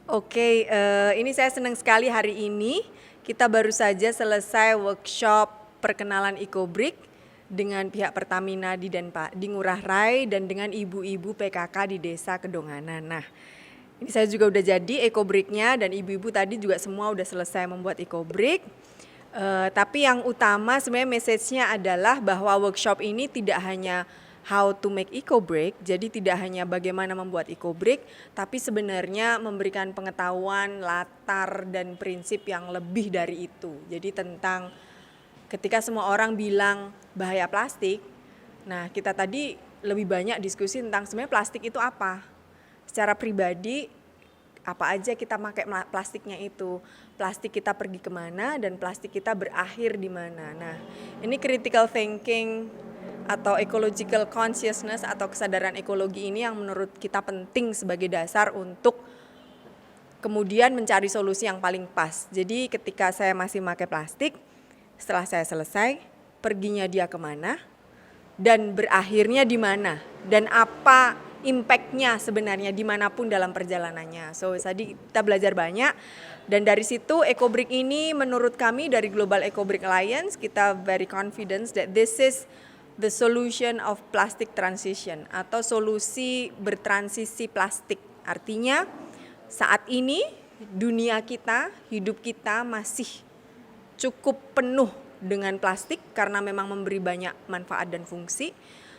Oke, ini saya senang sekali hari ini kita baru saja selesai workshop perkenalan EcoBrick dengan pihak Pertamina di Ngurah Rai dan dengan ibu-ibu PKK di Desa Kedonganan. Nah, ini saya juga udah jadi EcoBrick-nya dan ibu-ibu tadi juga semua udah selesai membuat EcoBrick. Tapi yang utama sebenarnya message-nya adalah bahwa workshop ini tidak hanya how to make eco-brick, jadi tidak hanya bagaimana membuat eco-brick, tapi sebenarnya memberikan pengetahuan, latar, dan prinsip yang lebih dari itu. Jadi tentang ketika semua orang bilang bahaya plastik, nah kita tadi lebih banyak diskusi tentang sebenarnya plastik itu apa. Secara pribadi, apa aja kita pakai plastiknya itu, plastik kita pergi kemana dan plastik kita berakhir di mana. Nah, ini critical thinking atau ecological consciousness atau kesadaran ekologi ini yang menurut kita penting sebagai dasar untuk kemudian mencari solusi yang paling pas. Jadi ketika saya masih pakai plastik, setelah saya selesai, perginya dia kemana dan berakhirnya di mana dan apa impact-nya sebenarnya dimanapun dalam perjalanannya. So tadi kita belajar banyak dan dari situ EcoBrick ini menurut kami dari Global EcoBrick Alliance kita very confident that this is the solution of plastic transition atau solusi bertransisi plastik. Artinya saat ini dunia kita, hidup kita masih cukup penuh dengan plastik karena memang memberi banyak manfaat dan fungsi.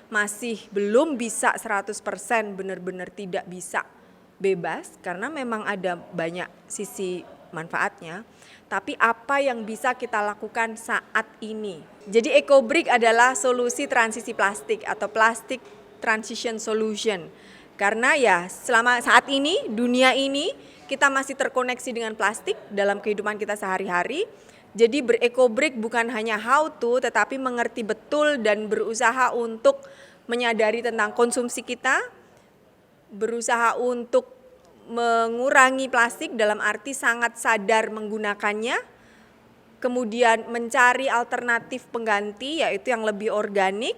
Masih belum bisa 100% benar-benar tidak bisa bebas karena memang ada banyak sisi manfaatnya. Tapi apa yang bisa kita lakukan saat ini? Jadi EcoBrick adalah solusi transisi plastik atau plastic transition solution. Karena ya selama saat ini, dunia ini kita masih terkoneksi dengan plastik dalam kehidupan kita sehari-hari. Jadi berecobrick bukan hanya how to, tetapi mengerti betul dan berusaha untuk menyadari tentang konsumsi kita, berusaha untuk mengurangi plastik dalam arti sangat sadar menggunakannya, kemudian mencari alternatif pengganti yaitu yang lebih organik.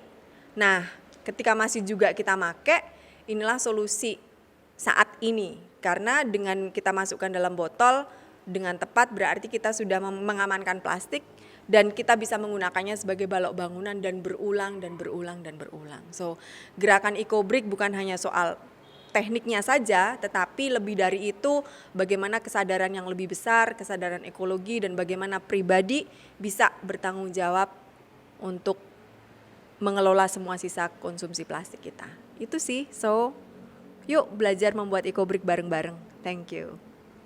Nah, ketika masih juga kita pakai, inilah solusi saat ini. Karena dengan kita masukkan dalam botol dengan tepat berarti kita sudah mengamankan plastik dan kita bisa menggunakannya sebagai balok bangunan dan berulang dan berulang dan berulang. So, gerakan EcoBrick bukan hanya soal tekniknya saja, tetapi lebih dari itu bagaimana kesadaran yang lebih besar, kesadaran ekologi dan bagaimana pribadi bisa bertanggung jawab untuk mengelola semua sisa konsumsi plastik kita. Itu sih, so yuk belajar membuat EcoBrick bareng-bareng. Thank you.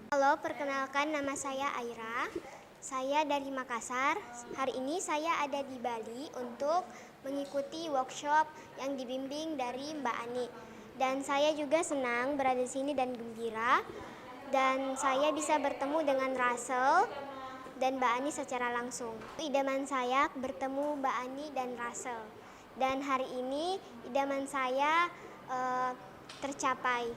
Halo, perkenalkan nama saya Aira. Saya dari Makassar. Hari ini saya ada di Bali untuk mengikuti workshop yang dibimbing dari Mbak Ani. Dan saya juga senang berada di sini dan gembira. Dan saya bisa bertemu dengan Russell dan Mbak Ani secara langsung. Idaman saya bertemu Mbak Ani dan Russell. Dan hari ini idaman saya tercapai.